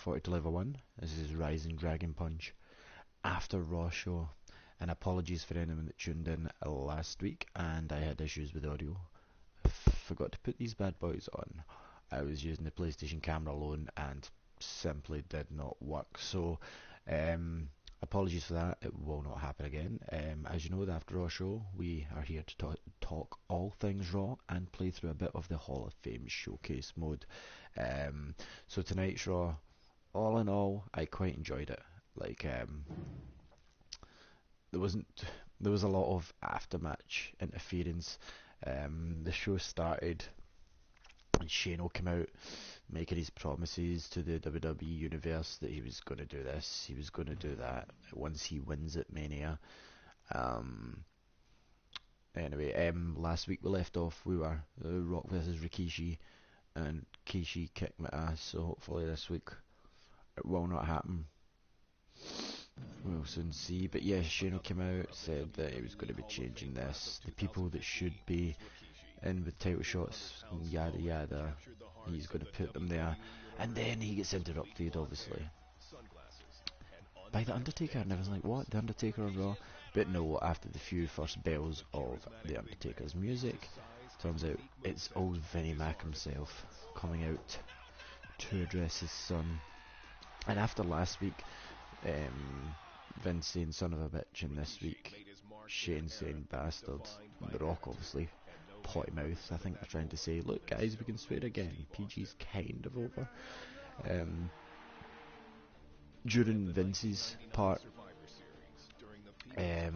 40 to level 1. This is Rising Dragon Punch after Raw show. And apologies for anyone that tuned in last week and I had issues with audio. I forgot to put these bad boys on. I was using the PlayStation camera alone and simply did not work. So apologies for that. It will not happen again. As you know, the After Raw show, we are here to talk all things Raw and play through a bit of the Hall of Fame showcase mode. So tonight's Raw, all in all, I quite enjoyed it. Like, there was a lot of after-match interference. The show started and Shane came out making his promises to the WWE universe that he was going to do this, he was going to do that once he wins at Mania. Anyway, last week we left off, we were Rock versus Rikishi, and Rikishi kicked my ass, so hopefully this week it will not happen. We'll soon see. But yeah, Shane came out, said that he was going to be changing this. The people that should be in with title shots, yada yada, he's going to put them there. And then he gets interrupted, obviously, by The Undertaker. And I was like, what? The Undertaker on Raw? But no, after the few first bells of The Undertaker's music, turns out it's old Vinnie Mac himself coming out to address his son. And after last week, Vince saying son of a bitch, and this week Shane saying bastard. The Rock obviously potty mouth. I think they're trying to say, look guys, we can swear again, PG's kind of over. During Vince's part, a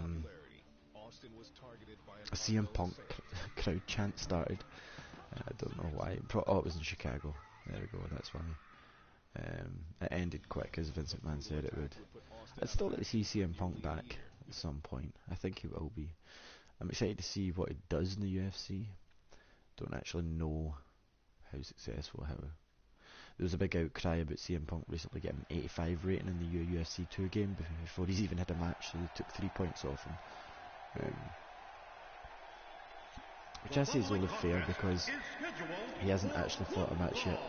CM Punk crowd chant started. I don't know why. Oh, it was in Chicago. There we go, that's funny. It ended quick, as Vince McMahon said it would. I'd still like to see CM Punk back at some point. I think he will be. I'm excited to see what he does in the UFC. Don't actually know how successful, how... There was a big outcry about CM Punk recently getting an 85 rating in the UFC 2 game before he's even had a match, so they took 3 points off him. Which I say is only fair because he hasn't actually fought a match yet.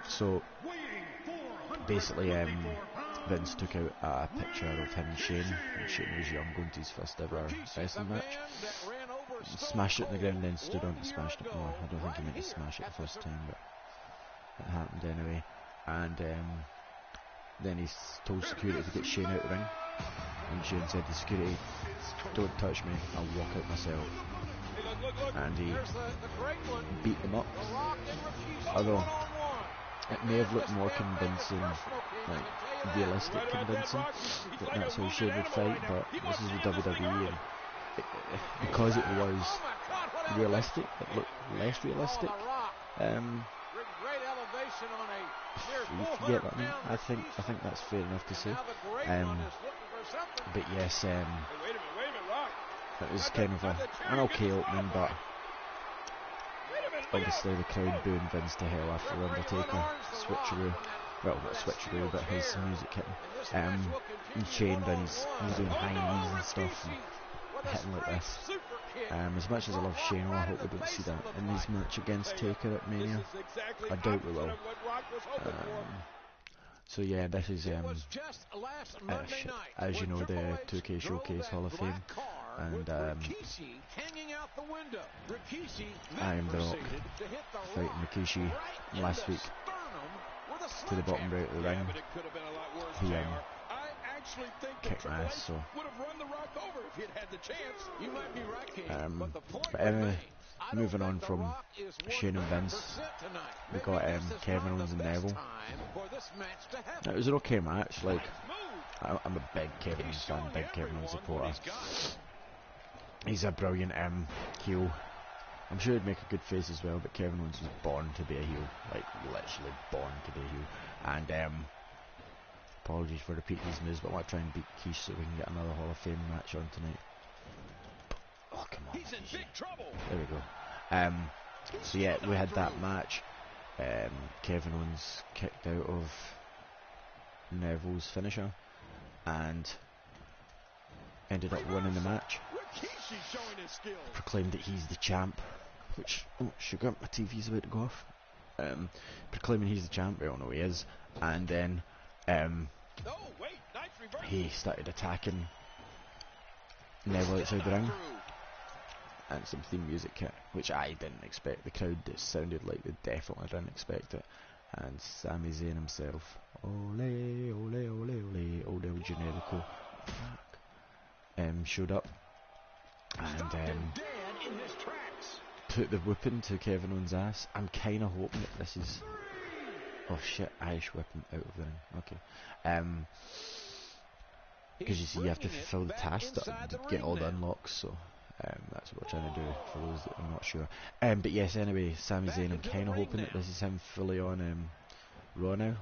So basically, Vince took out a picture of him and Shane was young, going to his first ever wrestling match. Smashed it in the ground, then stood on and smashed it more. I don't think he meant to smash it the first time, but it happened anyway. And then he told security to get Shane out of the ring, and Shane said to security, don't touch me, I'll walk out myself. And he beat them up, although it may have looked more convincing, like realistic convincing, that that's how Shane would fight, but this is the WWE, and because it was realistic, it looked less realistic. You get what I mean? I think that's fair enough to say. But yes, it was kind of an okay opening, but obviously the crowd booing Vince to hell after the Undertaker switcheroo. Well, not switcheroo, but his music hitting. And Shane Vince, he's doing high knees and stuff, and hitting like this. As much as I love Shane, I hope we don't see that in his match against Taker at Mania. I doubt we will. So yeah, this is as you know, the 2K Showcase Hall of Fame, and I am The Rock fighting Rikishi last week to the bottom right of the ring. He kicked my ass, so but anyway, moving on from Shane and Vince, we got Kevin Owens and Neville. It was an okay match. Like, I'm a big Kevin Owens fan, big Kevin Owens supporter. He's a brilliant heel. I'm sure he'd make a good face as well, but Kevin Owens was born to be a heel, like literally born to be a heel. And apologies for repeating these moves, but I want to try and beat Keish so we can get another Hall of Fame match on tonight. Oh, come on. He's in big trouble. There we go. So yeah, we had that match. Kevin Owens kicked out of Neville's finisher and ended up winning the match. Proclaimed that he's the champ, which, oh sugar, my TV's about to go off. proclaiming he's the champ. We all know he is. And then he started attacking Neville outside the ring, and some theme music hit, which I didn't expect. The crowd sounded like they definitely didn't expect it. And Sami Zayn himself, ole, ole, ole, ole, ole, El Generico, showed up and put the whipping to Kevin Owens' ass. I'm kind of hoping that this is... Oh shit, Irish whipping out of the ring. Okay. Because you see, you have to fulfill the task to get all the unlocks, so that's what we're trying to do, for those that I'm not sure. But yes, anyway, Sami Zayn, I'm kind of hoping that this is him fully on Raw now.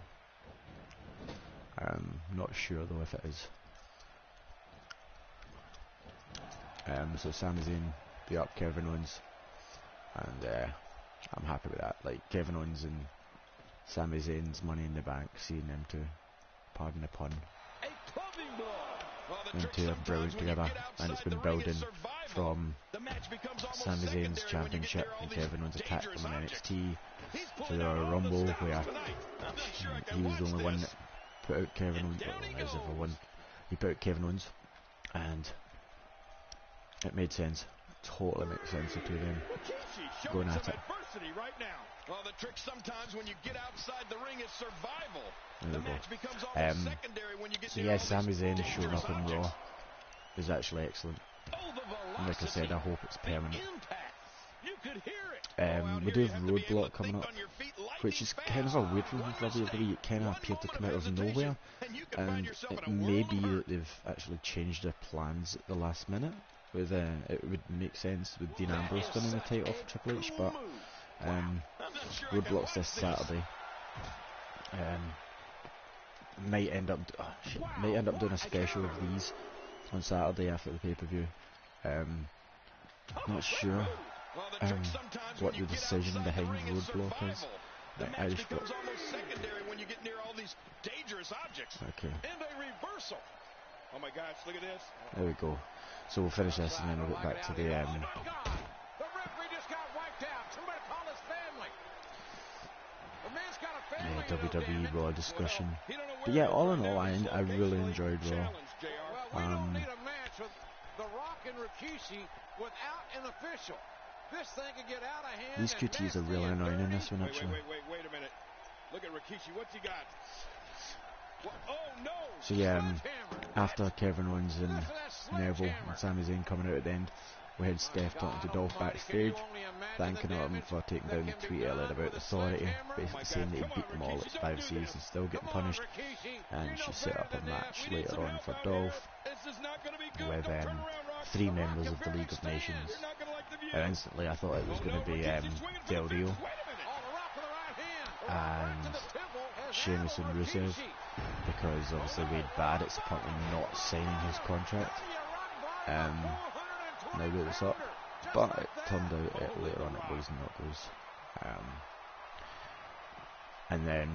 Not sure though if it is. So Sami Zayn beat up Kevin Owens, and I'm happy with that. Like, Kevin Owens and Sami Zayn's Money in the Bank, seeing them two, pardon the pun, them two are brilliant together, and it's been building from Sami Zayn's championship and Kevin Owens attacked him in NXT to the Rumble, where he was the only one that put out Kevin Owens, well, as everyone, he put out Kevin Owens, and it made sense. Totally makes sense, the two of them going at it. Right now. Well, the trick sometimes when you get outside the ring is survival. There the we go. match becomes almost secondary when you get So yes, Sami Zayn showing up on Raw is actually excellent. And like I said, I hope it's permanent. You could hear it. We do have Roadblock coming up, which is kind of a weird one for WWE. It kind of appeared to come out of nowhere, and it may be that they've actually changed their plans at the last minute. With it would make sense with Dean Ambrose winning the title for Triple H, but Roadblock's this Saturday. Might end up doing a special of these on Saturday after the pay-per-view. Not sure what the decision behind Roadblock is. Irish Block. Okay. Oh my gosh, look at this. There we go. So we'll finish this and then we'll get back to the The referee just got wiped out. Somebody call his family. The man's got a family. WWE Raw discussion. But yeah, all in all, I really enjoyed Raw. Well, we don't need a match with The Rock and Rikishi without an official. This thing could get out of hand. These QTs are really annoying in this one, actually. Wait a minute. Look at Rikishi. What's he got? Oh no! So yeah, after Kevin Owens and Neville and Sami Zayn coming out at the end, we had Steph talking to Dolph backstage, thanking him for taking down the tweet earlier about Authority, basically saying that he beat them all at 5 Cs and still getting punished, and she set up a match later on for Dolph with 3 members of the League of Nations, and instantly I thought it was going to be Del Rio and Sheamus and Rusev, because obviously Wade Barrett's apparently not signing his contract now that it's up, but it turned out later on it was Knuckles, and then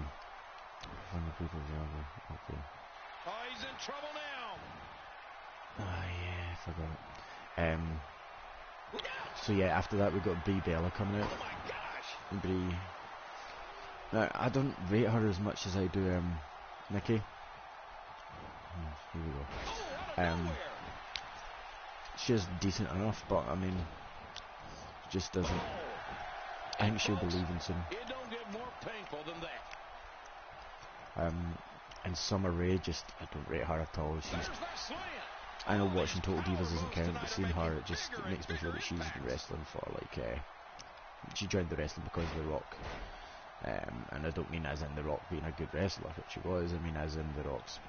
when the people okay. Oh, he's in trouble now. Yeah, I forgot it. So yeah, after that we got Brie Bella coming out. Oh my gosh. Brie. Now, I don't rate her as much as I do Nikki. Here we go. She's decent enough, but I mean, just doesn't. I think she'll be leaving soon. It don't get more painful than that. And Summer Rae, just I don't rate her at all. She's. I know watching Total Divas isn't counting, but seeing her, it makes me feel that she's wrestling for like. She joined the wrestling because of The Rock. And I don't mean as in The Rock being a good wrestler, which she was. I mean as in The Rock's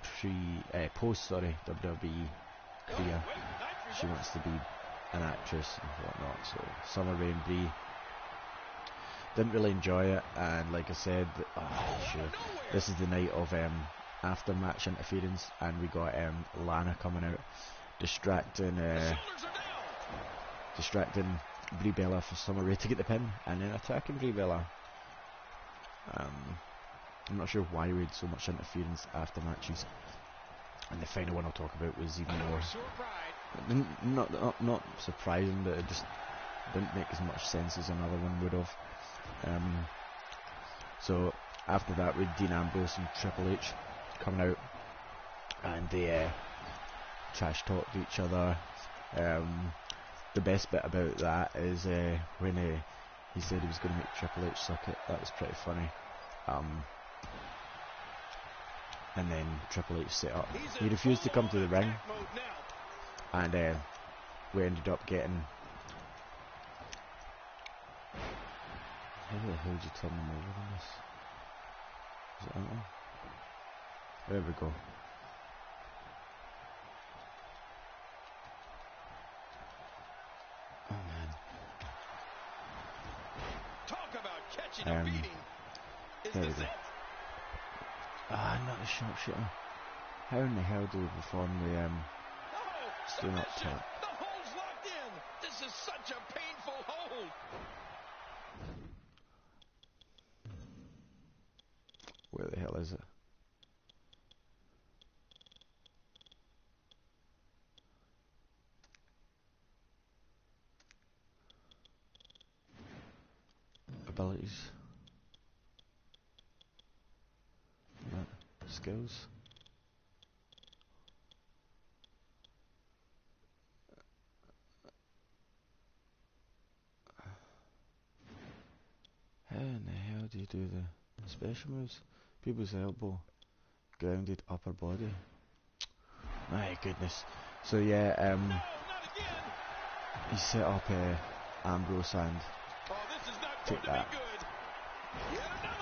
post WWE career. She wants to be an actress and whatnot. So Summer Rae and Brie didn't really enjoy it, and like I said, this is the night of after match interference, and we got Lana coming out, distracting Brie Bella for Summer Rae to get the pin, and then attacking Brie Bella. I'm not sure why we had so much interference after matches, and the final one I'll talk about was even more not surprising, but it just didn't make as much sense as another one would have. So after that, with Dean Ambrose and Triple H coming out, and they trash talked each other. The best bit about that is when he said he was going to make Triple H suck it. That was pretty funny. And then Triple H set up. He refused to come to the ring, and we ended up getting. How the hell did you turn them over on this? Is it that one? There we go. Oh man. Talk about catching a beating. There we go. Ah, not the sharpshooter. How in the hell do we perform the do not tap? The hold's locked in. This is such a painful hold. Where the hell is it? Abilities. Skills. How in the hell do you do the special moves? People's elbow. Grounded upper body. My goodness. So yeah, he set up Ambrose and take that.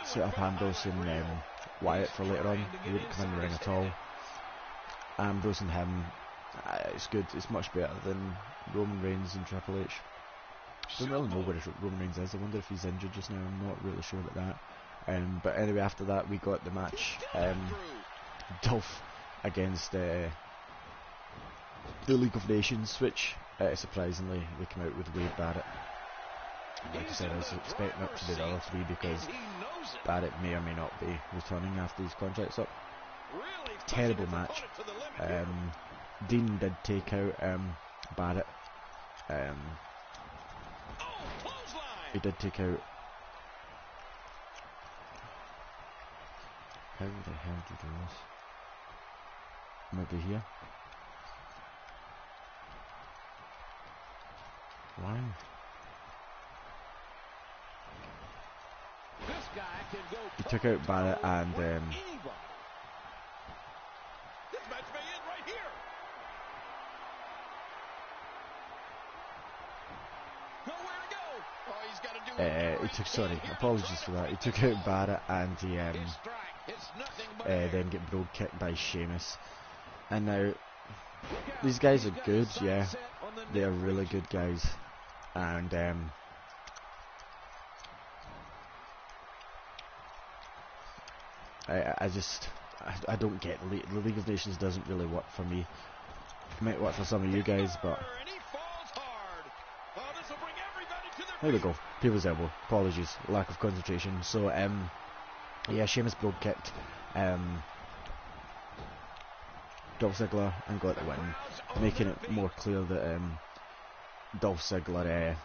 Set up Ambrose and Wyatt for later on. He wouldn't come in the ring at all. Ambrose and him, it's good. It's much better than Roman Reigns and Triple H. Don't really know where Roman Reigns is. I wonder if he's injured just now. I'm not really sure about that. But anyway, after that we got the match. Dolph against the League of Nations, which surprisingly they came out with Wade Barrett. Like I said, I was expecting it to be the other three because Barrett may or may not be returning after his contract's up. Terrible match. Dean did take out Barrett. He did take out. How the hell do you do this? Maybe here. Why? He took out Barrett and This match may end right here. Nowhere to go. Oh, he's got to do apologies for that. He took out Barrett and he then get brogue kicked by Sheamus. And now these guys are good, yeah. They are really good guys. And I don't get the League of Nations doesn't really work for me. It might work for some of you guys, but there we go. People's elbow. Apologies, lack of concentration. So yeah, Sheamus brogue kicked Dolph Ziggler and got the win, making it more clear that Dolph Ziggler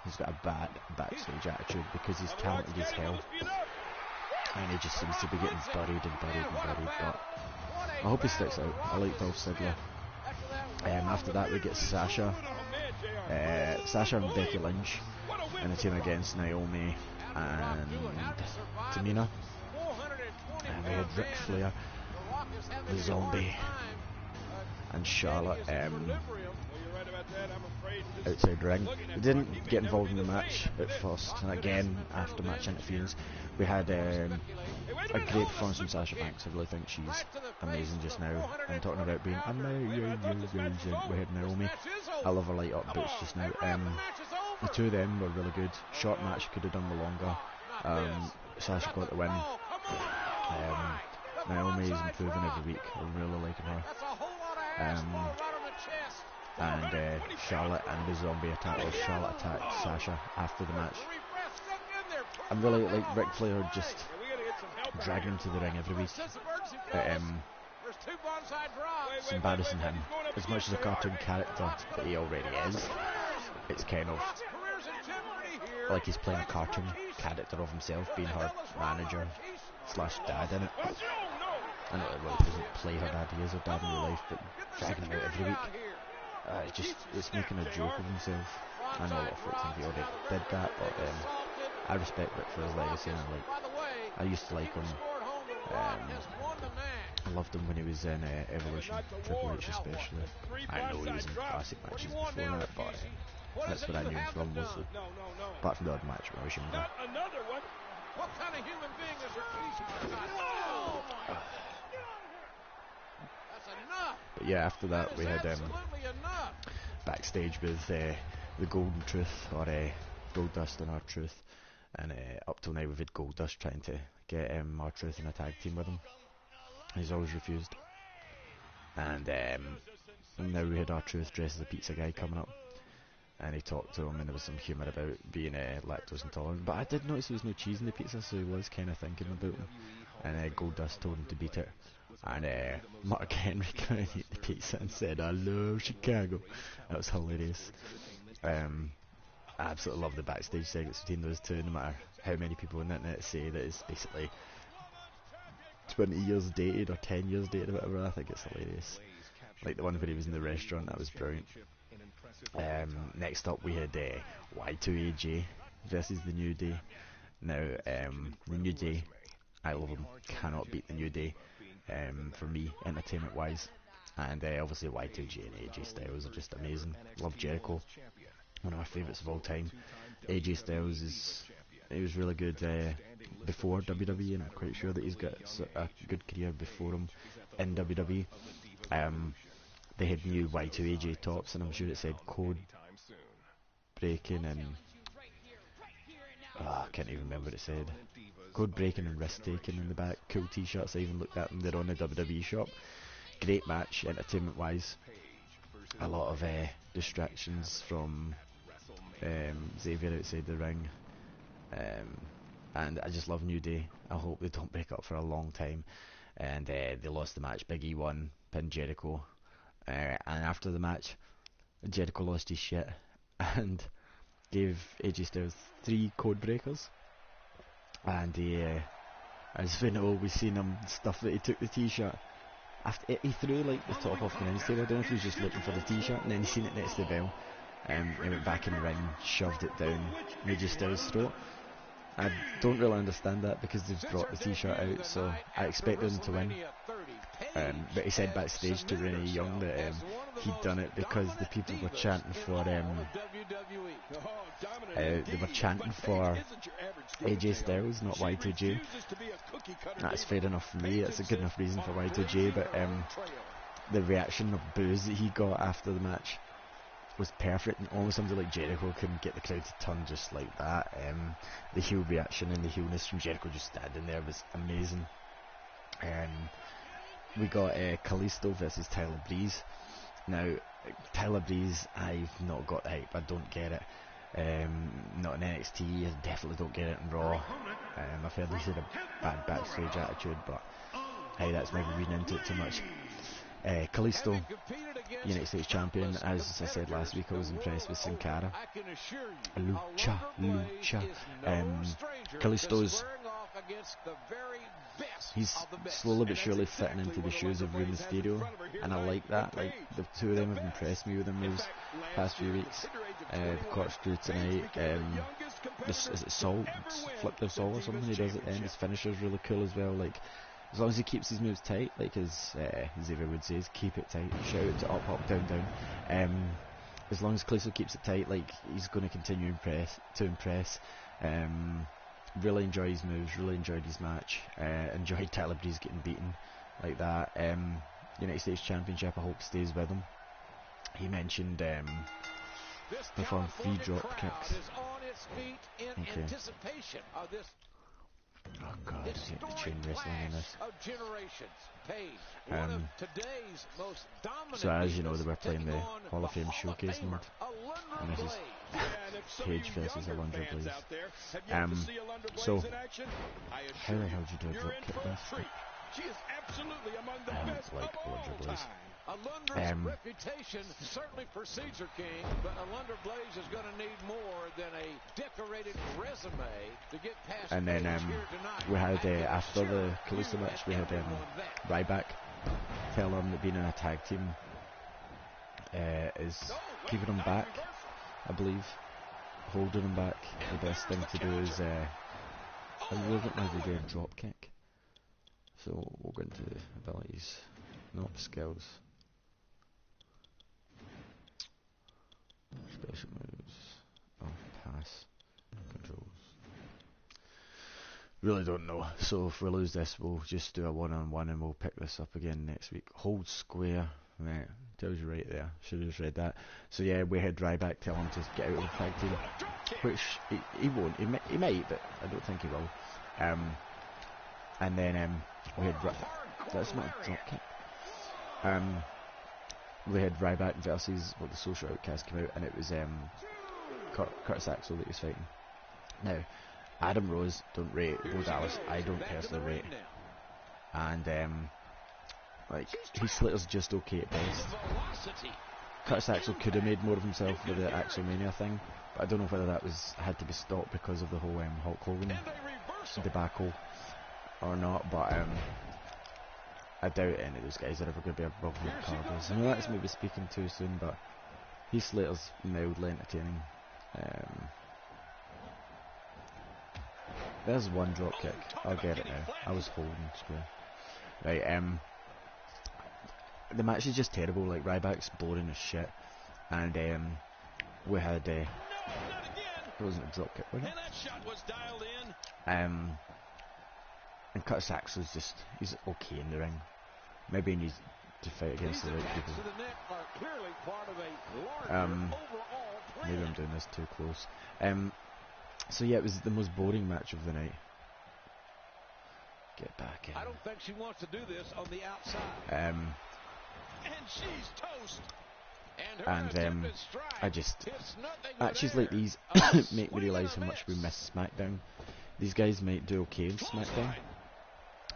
has got a bad backstage attitude because he's talented as hell. And he just seems to be getting buried. But I hope he sticks out. I like Dolph Ziggler. After that we get Sasha and Becky Lynch in a team against Naomi and Tamina. And we had Ric Flair, the Zombie, and Charlotte outside ring. They didn't get involved in the match at first, and again after match interference we had a great performance from Sasha Banks. I really think she's amazing just now. I'm talking about being amazing. We had Naomi. I love her light up boots just now. The two of them were really good. Short match, could have done the longer. Sasha got the win. Naomi is improving every week. I'm really liking her. And Charlotte and the Zombie attack, or Charlotte attacked Sasha after the match. I'm really like Ric Flair just dragging him to the ring every week. It's embarrassing him. As much as a cartoon character that he already is, it's kind of like he's playing a cartoon character of himself, being her manager slash dad in it. I know well, he doesn't play her dad, he is her dad in real life, but dragging him out every week, it's making a joke of himself. I know a lot of folks think he already did that, but I respect Rick for his legacy, and I used to like him. I loved him when he was in Evolution, Triple H especially. I know he was in classic matches before that, but that's what I knew him from mostly. Apart from the odd match when I was younger. What kind of human being is Rikishi? That's enough. But yeah, after that we had backstage with the Golden Truth, or Goldust and R-Truth, and up till now we've had Goldust trying to get R-Truth in a tag team with him. He's always refused. And now we had R-Truth dressed as a pizza guy coming up, and he talked to him, and there was some humour about being lactose intolerant, but I did notice there was no cheese in the pizza, so he was kind of thinking about him. And Goldust told him to beat it, and Mark Henry couldn't eat the pizza and said, "I love Chicago." That was hilarious. I absolutely love the backstage segments between those two, no matter how many people on the internet say that it's basically 20 years dated or 10 years dated or whatever. I think it's hilarious. Like the one where he was in the restaurant, that was brilliant. Next up we had Y2AJ versus the New Day. Now the New Day, I love them, cannot beat the New Day for me entertainment wise, and obviously Y2J and AJ Styles are just amazing. Love Jericho, one of my favourites of all time. AJ Styles he was really good before WWE, and I'm quite sure that he's got a good career before him in WWE. They had new Y2AJ tops, and I'm sure it said code breaking and I can't even remember what it said. Code breaking and risk taking in the back. Cool t-shirts. I even looked at them. They're on the WWE shop. Great match, entertainment wise. A lot of distractions from Xavier outside the ring, and I just love New Day. I hope they don't break up for a long time. And they lost the match. Big E won, pinned Jericho. And after the match, Jericho lost his shit and gave AJ Styles 3 code breakers. And as we know, we've seen him stuff that he took the t-shirt. After he threw like the top off the announce table. I don't know if he was just looking for the t-shirt, and then he seen it next to the bell. He went back in the ring, shoved it down AJ Styles' throat. I don't really understand that because they've brought the t-shirt out, so I expected him to win. But he said backstage to Renee Young that he'd done it because the people were chanting for AJ Styles, not Y2J. That's fair enough for me. That's a good enough reason for Y2J. But the reaction of boos that he got after the match was perfect, and almost something like Jericho couldn't get the crowd to turn just like that. The heel reaction and the heelness from Jericho just standing there was amazing. We got Kalisto versus Tyler Breeze. Now, Tyler Breeze, I've not got the hype. I don't get it. Not in NXT. I definitely don't get it in Raw. I've heard he's had a bad backstage attitude, but hey, that's maybe reading into it too much. Kalisto, United States champion. As I said last week, I was impressed with Sin Cara. Lucha. Kalisto's, he's slowly but surely fitting into the shoes of Rey Mysterio, and I like that. Like, the two of them have impressed me with them these past few weeks. The corkscrew tonight. Is it Sol? Flip the Sol or something he does at the end. His finisher's really cool as well. Like, as long as he keeps his moves tight, like as Xavier would say, keep it tight. Shout out to up, down, down. As long as Kalisto keeps it tight, like, he's going to continue to impress. Really enjoyed his moves, really enjoyed his match. Enjoyed Tyler Breeze getting beaten like that. United States Championship, I hope stays with him. He mentioned perform 3 drop kicks. Okay. Oh god, I hate the chain wrestling in this. So as you know, they were playing the Hall of Fame Showcase mode, and this is Paige versus Alundra Blaze. So how the hell did you do a drop kick this? I don't like Alundra Blaze. Alundra's reputation certainly precedes her, King, but Alundra Blaze is going to need more than a decorated resume to get past. And then we had after the Calusa match, we had Ryback tell him that being in a tag team is keeping him back, I believe, holding him back. The best thing to do is I really don't know how to do a drop kick. So we'll go into abilities, not skills. Special moves. Oh, pass. Controls. Really don't know. So if we lose this, we'll just do a one-on-one and we'll pick this up again next week. Hold square. Right. Tells you right there. Should have just read that. So yeah, we had Ryback tell him to get out of the tag team. Which he won't. He might, but I don't think he will. And then we had... That's not a drop kick. We had Ryback versus the Social Outcast came out, and it was Curtis Axel that he was fighting. Now, Adam Rose don't rate Bo Dallas. I don't personally rate. And like Heath Slater's just okay at best. Curtis Axel could have made more of himself with the Axelmania thing, but I don't know whether that had to be stopped because of the whole Hulk Hogan debacle or not. But I doubt any of those guys are ever going to be above the carders. I know that's maybe speaking too soon, but Heath Slater's mildly entertaining. There's one drop kick. I'll get it now. I was holding square. Right, the match is just terrible. Like, Ryback's boring as shit. And we had it wasn't a drop kick, was it? And Curtis Axel's just, he's okay in the ring. Maybe he needs to fight against the right people. Maybe I'm doing this too close. So yeah, it was the most boring match of the night. Get back in. I don't think she wants to do this on the outside. And she's toast. And I just matches like these make me realise how much we miss SmackDown. These guys might do okay in SmackDown,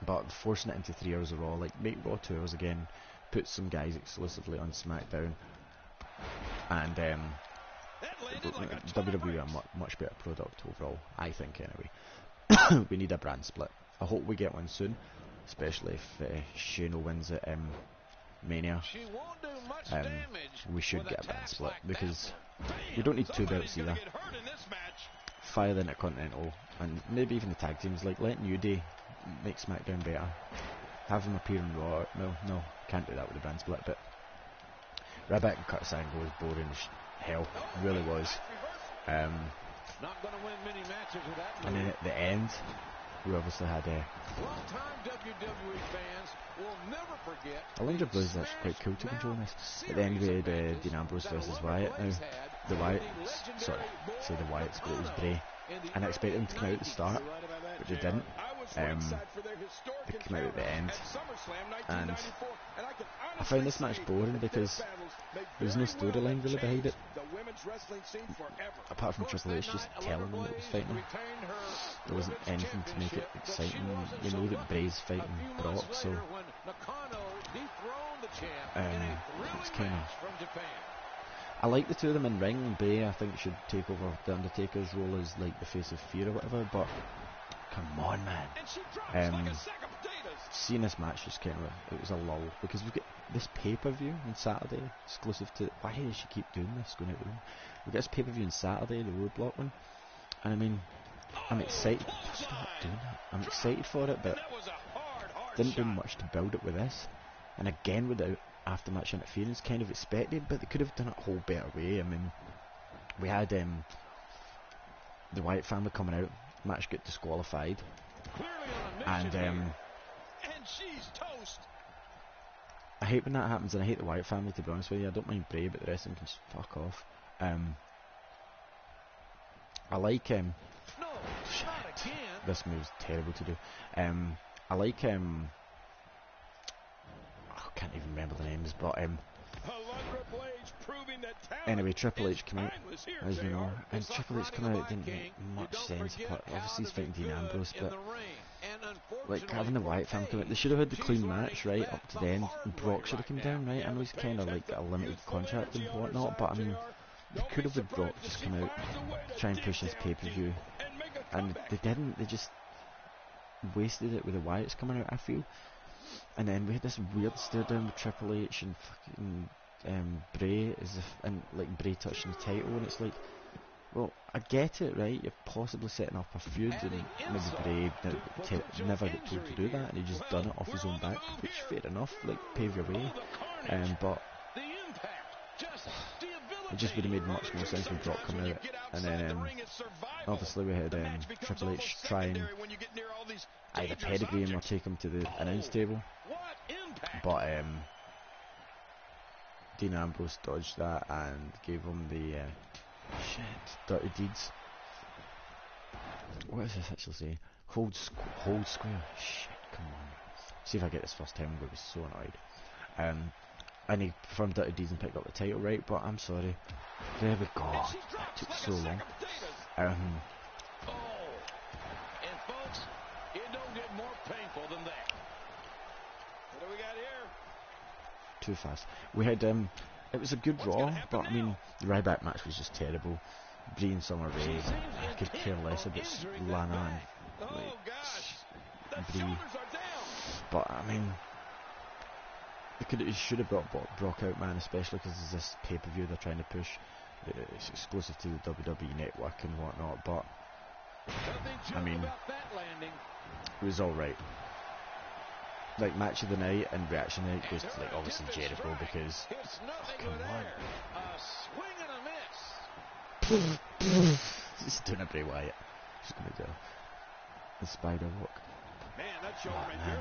but forcing it into 3 hours of Raw, like make Raw 2 hours again, put some guys exclusively on SmackDown, and WWE are a much better product overall, I think anyway. We need a brand split. I hope we get one soon, especially if Shayna wins at Mania. We should get a brand split because we don't need 2 belts either. Fire the Intercontinental and maybe even the tag teams, like let New Day make SmackDown better. Have them appear on Raw. No, can't do that with the brand split. But Ryback and Curtis Angle was boring as hell, really was. And then at the end, we obviously had Alundra Blaze is actually quite cool to control this. At the end we had Dean Ambrose versus Wyatt. Now the Wyatts, say the Wyatts, but it was Bray, and I expected them to come out at the start, but they didn't. They came out at the end, and I found this match boring because there was no storyline really behind it, apart from Triple H just telling them it was fighting. There wasn't anything to make it exciting. You know that Bray's fighting Brock, so it's kind of... I like the two of them in ring. Bray, I think, should take over the Undertaker's role as like the face of fear or whatever, but come on, man. Seeing this match just kind of, it was a lull, because we've got this pay-per-view on Saturday, exclusive to, why does she keep doing this, going out the room? We've got this pay-per-view on Saturday, the Roadblock one, and I mean, I'm excited. Stop doing that. I'm excited for it, but didn't do much to build it with this. And again, without after-match interference, kind of expected, but they could have done it a whole better way. I mean, we had the Wyatt family coming out, match got disqualified, and she's toast. I hate when that happens, and I hate the Wyatt family, to be honest with you. I don't mind Bray, but the rest of them can just fuck off. I like this move's terrible to do. I like I can't even remember the names, but anyway, Triple H came out, as you know, and Triple H came out, it didn't make much sense, but obviously he's fighting Dean Ambrose, but like having the Wyatt family come out, they should have had the clean match right up to the end, and Brock should have come down, right? I know he's kind of like got a limited contract and whatnot, but I mean, they could have had Brock just come out, try and push his pay-per-view, and they didn't. They just wasted it with the Wyatts coming out, I feel. And then we had this weird stare down with Triple H and fucking Bray, as if, and like Bray touching the title, and it's like, well, I get it, right? You're possibly setting up a feud, and maybe Bray never got told to do that, and he just done it off his own back, which fair enough, like pave your way. But it just would have made much more sense with Brock coming out, and then obviously we had Triple H try and either pedigree him or take him to the announce table, but Dean Ambrose dodged that and gave him the dirty deeds. What does this actually say? Hold square. Shit, come on. See if I get this first time, I'm going to be so annoyed. And he performed dirty deeds and picked up the title, right? But I'm sorry. There we go. That took so long. And folks, it don't get more painful than that. What do we got here? Too fast. We had it was a good Raw, but I mean the Ryback match was just terrible. Brie and Summer Rae, I could care less about Lana and like, Brie. But I mean, they should have brought Brock out, man, especially because there's this pay-per-view they're trying to push. It's exclusive to the WWE Network and whatnot, but I mean, it was alright. Like, match of the night and reaction night goes to, like, obviously Jericho, because come on. Just doing a Bray Wyatt. Just gonna do the spider walk. Oh, man.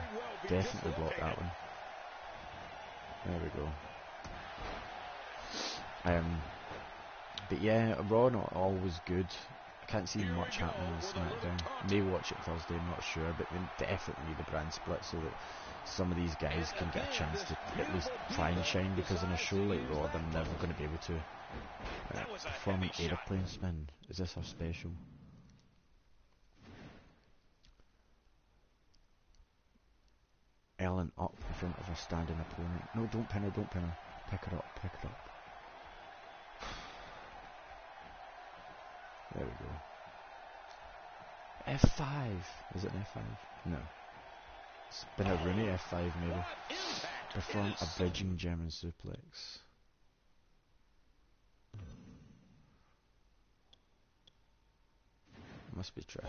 Definitely blocked that one. There we go. But yeah, Raw not always good. I can't see much happening on SmackDown. May watch it Thursday, I'm not sure, but they definitely need a brand split so that some of these guys can get a chance to at least try and shine, because on a show like Raw they're never going to be able to. Perform an aeroplane spin. Is this our special? Ellen up in front of her standing opponent. No, don't pin her, don't pin her. Pick her up, pick her up. There we go. F5! Is it an F5? No. It's been a Rooney F5 maybe. Perform a bridging German suplex. Must be true.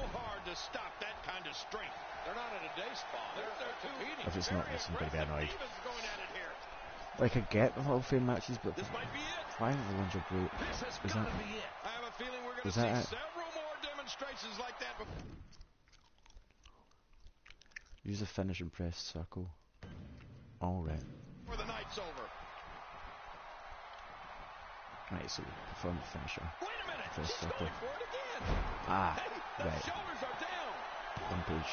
If it's not this, I'm going to be annoyed. Like, I get the Hall of Fame matches, but why the ones are great? Was that it? Use a finish and press circle. Alright. Right, so perform the finisher. Press circle. Ah, right. One page.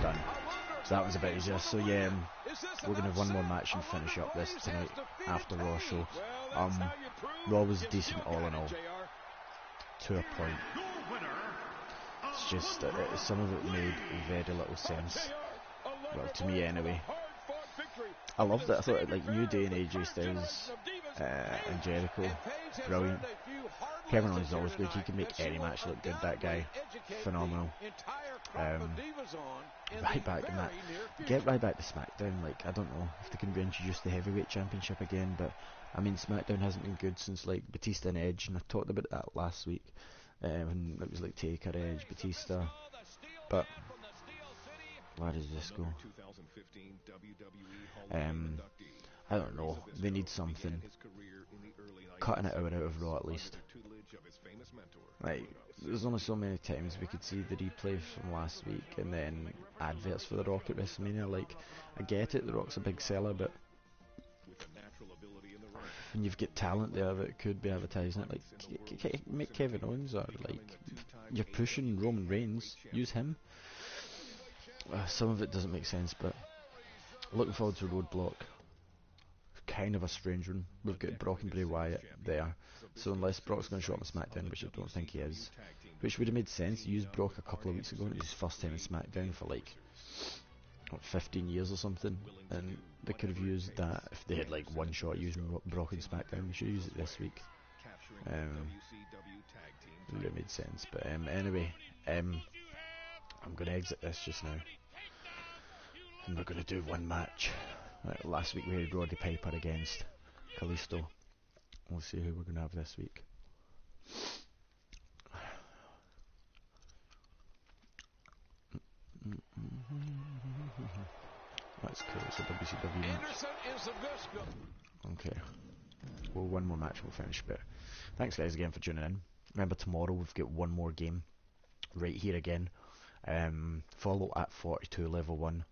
Done. So that was a bit easier. So yeah, we're going to have one more match and finish up this tonight after Raw show. Raw was decent all in all, to a point. It's just some of it made very little sense. Well, to me anyway. I loved it. I thought like New Day and AJ Styles and Jericho, brilliant. Kevin Owens is always good. He can make any match look good. That guy, phenomenal. Right back in that. Get right back to SmackDown. Like, I don't know if they can reintroduce the Heavyweight Championship again, but I mean SmackDown hasn't been good since like Batista and Edge, and I talked about that last week. And it was like Taker, Edge, Batista. But where does this go? I don't know. They need something. Cutting it out of Raw at least. Like, there's only so many times we could see the replay from last week and then adverts for The Rock at WrestleMania. Like, I get it, The Rock's a big seller, but when you've got talent there that could be advertising it, like, make Kevin Owens, or like, you're pushing Roman Reigns, use him. Some of it doesn't make sense, but looking forward to Roadblock. Kind of a strange one. We've got Brock and Bray Wyatt there, so unless Brock's going to show up on SmackDown, which I don't think he is, which would have made sense. He used Brock a couple of weeks ago, and it was his first time in SmackDown for like what, 15 years or something, and they could have used that if they had like one shot using Brock in SmackDown. They should use it this week. It would have made sense, but anyway, I'm going to exit this just now, and we're going to do one match. Last week we had Roddy Piper against Kalisto. We'll see who we're going to have this week. That's cool, it's a WCW match. Okay. Well, one more match we'll finish, but thanks guys again for tuning in. Remember, tomorrow we've got one more game right here again. Follow at 42 level 1,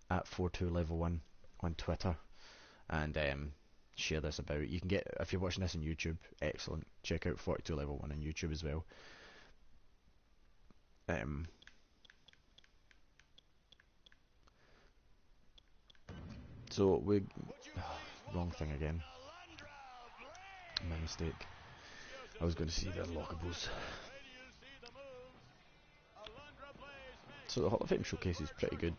at 42 level 1 on Twitter, and share this about. You can get, if you're watching this on YouTube, excellent, check out 42 level 1 on YouTube as well. So we wrong thing again, my mistake. I was going to see the unlockables. So the Hall of Fame showcase is pretty good.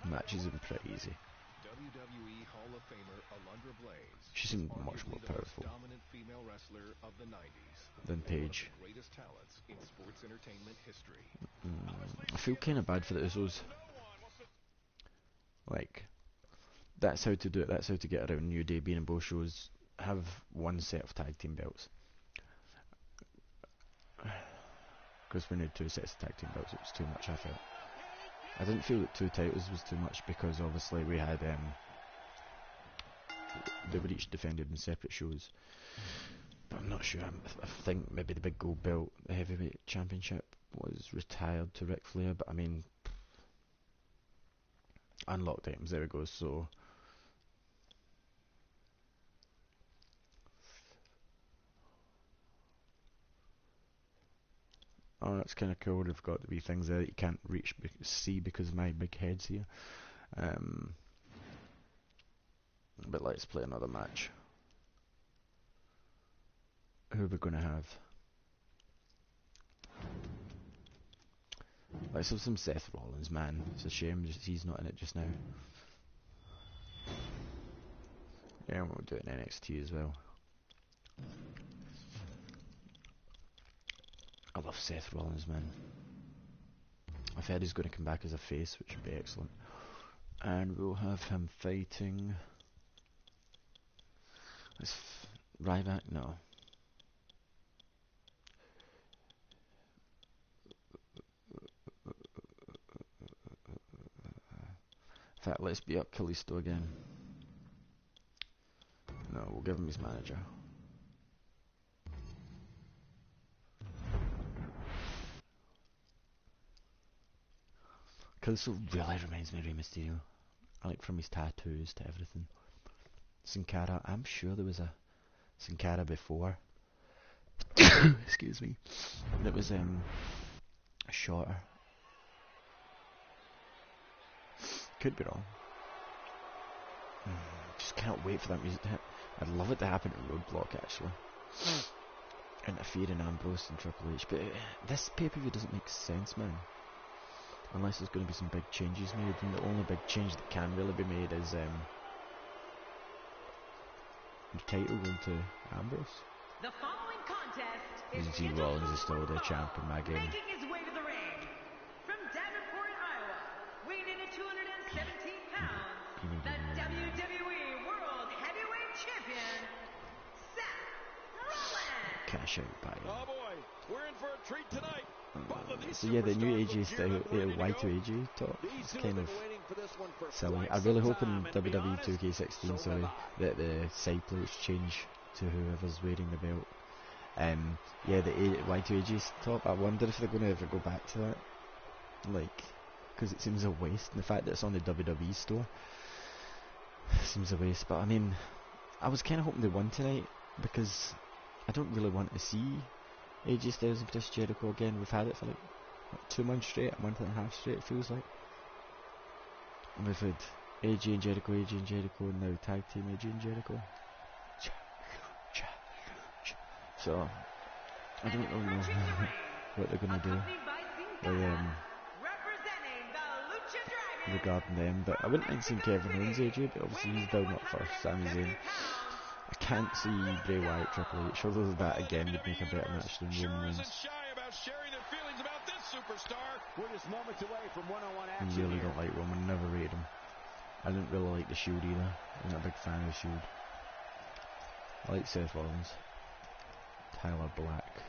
Matches have been pretty easy. WWE Hall of Famer Alundra Blaze. She seemed much more powerful dominant female wrestler of the 90s than Paige. One of the greatest talents in sports entertainment history. I feel kind of bad for the Usos. Like, that's how to do it. That's how to get around New Day being in both shows. Have one set of tag team belts. Because we need two sets of tag team belts. It was too much, I felt. I didn't feel that two titles was too much, because obviously we had they were each defended in separate shows. But I'm not sure. I think maybe the big gold belt, the heavyweight championship, was retired to Ric Flair. But I mean, unlocked items. There we go. So oh, that's kind of cool. They've got to be things there that you can't see because my big head's here. But let's play another match. Who are we going to have? Let's have some Seth Rollins, man. It's a shame he's not in it just now. Yeah, we'll do it in NXT as well. I love Seth Rollins, man. I've heard he's going to come back as a face, which would be excellent. And we'll have him fighting... Ryback? No. In fact, let's beat up Kalisto again. No, we'll give him his manager. Kalisto really reminds me of Rey Mysterio. I like, from his tattoos to everything. Sin Cara, I'm sure there was a Sin Cara before. Excuse me. That was shorter. Could be wrong. Just can't wait for that music to hit. I'd love it to happen at Roadblock, actually. Interfering Ambrose and Triple H, but this pay-per-view doesn't make sense, man. Unless there's going to be some big changes made, and the only big change that can really be made is the title going to Ambrose. The following contest is G. Rollins is still the champ in my game. making his way to the ring from Davenport, Iowa, weighing in at 217 pounds, the WWE World Heavyweight Champion, Seth Rollins. Cash out by Oh boy, we're in for a treat tonight. so yeah, the new AJ style, Y2AJ talk, is kind of silly. I really hope in WWE 2K16, sorry, that the side plates change to whoever's wearing the belt. Yeah, the Y2AJ top, I wonder if they're going to ever go back to that. Like, because it seems a waste, and the fact that it's on the WWE store seems a waste. But I mean, I was kind of hoping they won tonight, because I don't really want to see AJ Styles and Chris Jericho again. We've had it for like 2 months straight, a month and a half straight, it feels like. And we've had AJ and Jericho, and now tag team AJ and Jericho. So I don't really know. what they're gonna do accompanied by Sin with, Cara, representing the Lucha Dragons. regarding them. But I wouldn't mind seeing Kevin Owens AJ, but obviously he's building up for Sami Zayn. I can't see Bray Wyatt Triple H, although that again would make a better match than Roman Reigns. I really don't like Roman, never rated him. I didn't really like the Shield either. I'm not a big fan of the Shield. I like Seth Rollins, Tyler Black.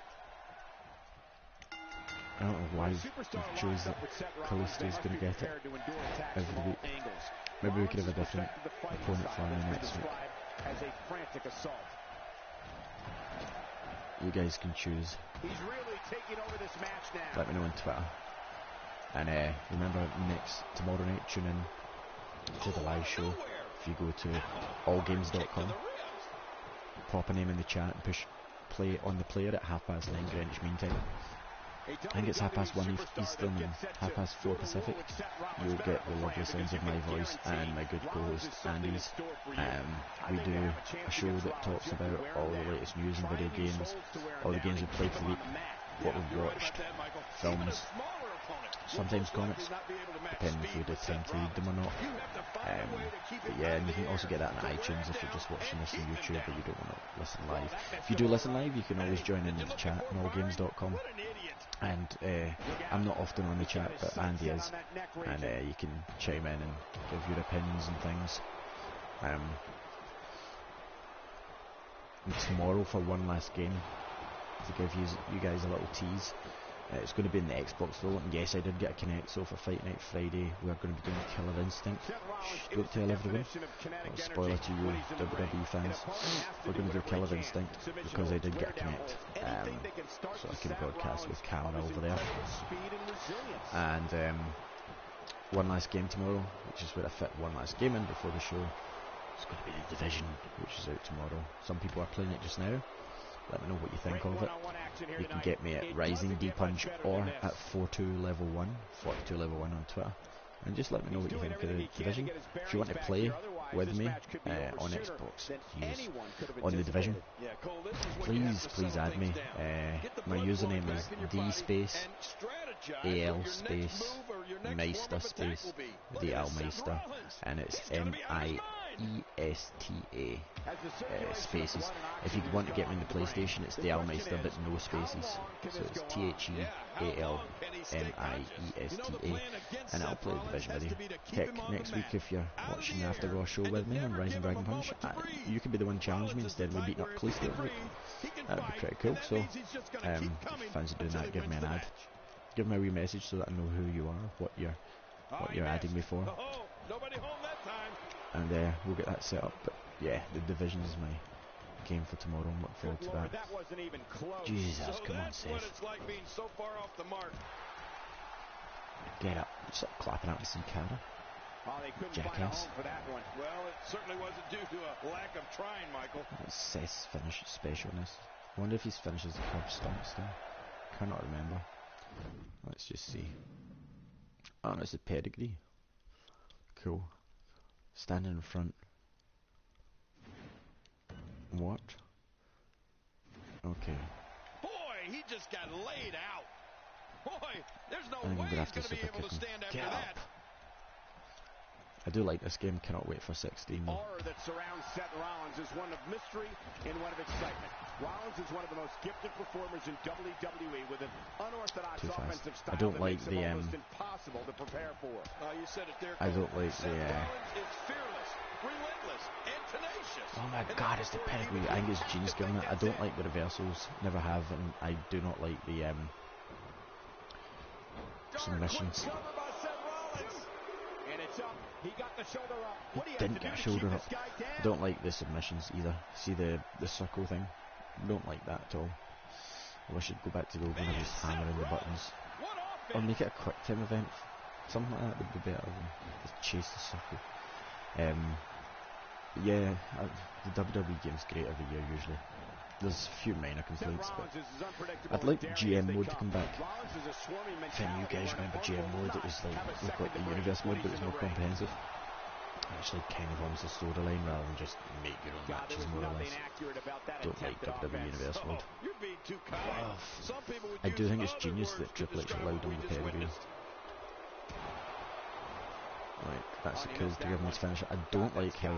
I don't know why they chose that Kalisto's going to get it every week. Maybe we could have a different opponent for me next week. You guys can choose. Let me know on Twitter. And remember, tomorrow night, tune in to the live show. If you go to allgames.com, pop a name in the chat and push play on the player at 9:30 Greenwich Mean Time. I think it's 1:30 Eastern and 4:30 Pacific. You'll get the lovely sounds of my voice and my good co-host Andy's. We do a show that talks about all the latest news and video games, all the games we've played for the week, what we've watched, films, sometimes comics, depending if we do time to read them or not. But yeah, and you can also get that on iTunes if you're just watching this on YouTube but you don't want to listen live. If you do listen live, you can always join in the chat on allgames.com. And I'm not often on the chat, but Andy is, and you can chime in and give your opinions and things. And tomorrow, for one last game, to give you guys a little tease, it's going to be in the Xbox though, and yes, I did get a Kinect, so for Fight Night Friday we are going to be doing Killer Instinct. Shh, don't tell everyone, not a spoiler to you WWE fans. We're going to do Killer Instinct because I did get a Kinect, so I can broadcast with camera over there. And one last game tomorrow, which is where I fit one last game in before the show. It's going to be The Division, which is out tomorrow. Some people are playing it just now. Let me know what you think of it. You can get me at Rising D Punch or at 42 level 1 on Twitter, and just let me know what you think of the Division. If you want to play with me on Xbox, use on the Division, please add me. My username is D_AL Meister the Almeister, and it's MIESTA spaces. If you want to get me in the PlayStation, it's the Almeister but no spaces, so it's THEALMIESTA, and I'll play the Division with you. Heck, next week if you're watching the After Raw show with me on Rising Dragon Punch, you can be the one challenging me instead of me beating up Kalisto every week. That'd be pretty cool. So if you fancy doing that, give me an ad, give me a wee message so that I know who you are, what you're adding me for, and we'll get that set up. But yeah, the Division is my game for tomorrow. I'm looking forward to that. Jesus, come on, Seth. Get up. Stop clapping out to Sin Cara. Jackass. Well, it certainly wasn't due to a lack of trying, Michael. That's Seth's finish specialness. I wonder if his finishes the curb stomp still. Cannot remember. Let's just see. Oh, no, it's a pedigree. Cool. Standing in front. What? Okay. Boy, he just got laid out. Boy, there's no I'm way gonna have he's to going to be super able kick to him. stand after Get that. up. I do like this game. Cannot wait for 16. Though. Aura that surrounds Seth Rollins is one of mystery and one of excitement. Rollins is one of the most gifted performers in WWE with an unorthodox offensive style. I don't that like makes the him almost impossible to prepare for. You said it there. I don't like Seth the. Rollins is fearless, relentless, and tenacious. Oh my God! It's the pedigree. I think it's Gene's giving it. I don't like the reversals. Never have, and I do not like the submissions. He got the shoulder up. He didn't get a shoulder up. I don't like the submissions either. See the circle thing? I don't like that at all. I wish I'd go back to the old one of just hammering the buttons. Or make it a quick time event. Something like that would be better than just chase the circle. Yeah, the WWE game's great every year usually. There's a few minor complaints, but I'd like GM mode to come back. If any of you guys remember GM mode, it was like the universe mode, but it was more comprehensive. actually kind of owns the storyline rather than just make your own matches more or less. Don't like WWE Universe mode. I do think it's genius that Triple H allowed him the pay-per-view. Like, that's because to give him his finisher. I don't like how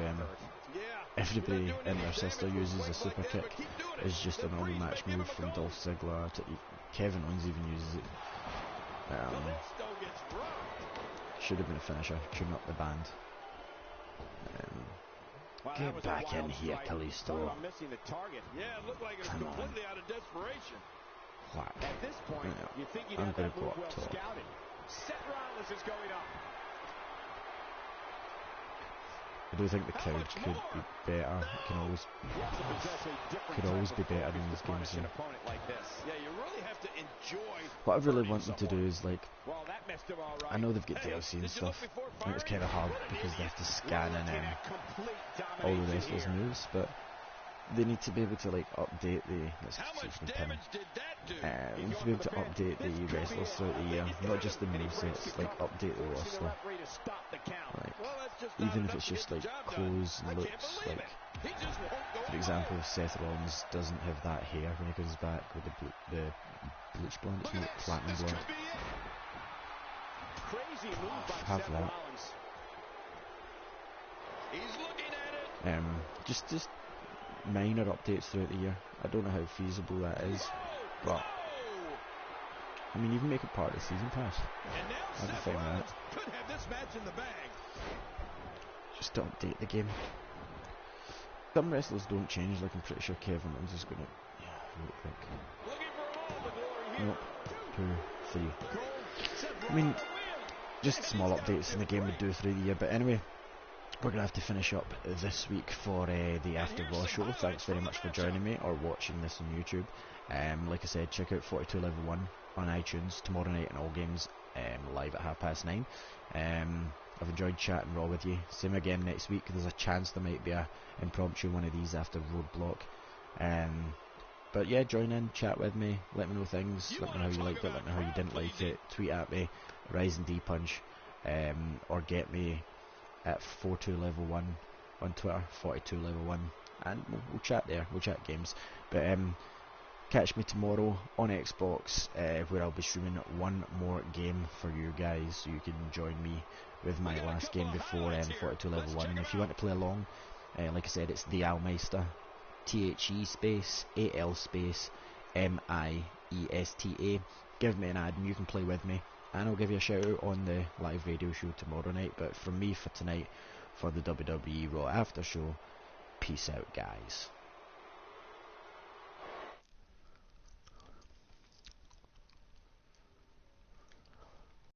everybody and their sister uses a super kick. It's just a normal match move from Dolph Ziggler to Kevin Owens even uses it. Should have been a finisher. Tune up the band. Get back in here, Kalisto. Come on. Whack. I'm going to go up top. I do think the crowd could be better. It can always be better in these games. What I really want them to do is, like, I know they've got DLC and stuff. I think it's kind of hard because they have to scan in all the wrestlers' moves, but they need to be able to, like, update the. Let's see if we can pin. They need to be able to update the wrestlers throughout the year, not just the movesets, like update the roster. Like, even if it's just like clothes and looks, like, for example, Seth Rollins doesn't have that hair when he comes back with the bleach blonde, it's not platinum blonde. Have that. Just minor updates throughout the year. I don't know how feasible that is, but I mean, you can make it part of the season pass. I'd be fine with that. Just to update the game. Some wrestlers don't change, like I'm pretty sure Kevin Owens is gonna. Yeah, real quick. Nope. 2, 3. I mean, just small updates in the game would do through the year, but anyway. We're going to have to finish up this week for the After Raw show. Thanks very much for joining me or watching this on YouTube. Like I said, check out 42 Level 1 on iTunes tomorrow night and all games live at 9:30. I've enjoyed chatting Raw with you. Same again next week. There's a chance there might be a impromptu one of these after Roadblock. But yeah, join in, chat with me, let me know things, let me know how you liked it, let me know how you didn't like it. Tweet at me, Rising D Punch, or get me at 42 Level 1 on Twitter, 42 Level 1, and we'll chat there, we'll chat games. But catch me tomorrow on Xbox, where I'll be streaming one more game for you guys, so you can join me with my last game before 42 Level 1. And if you want to play along, like I said, it's the Almeista, THE space AL space MIESTA. Give me an ad and you can play with me, and I'll give you a shout out on the live radio show tomorrow night. But from me for tonight, for the WWE Raw After Show, peace out, guys.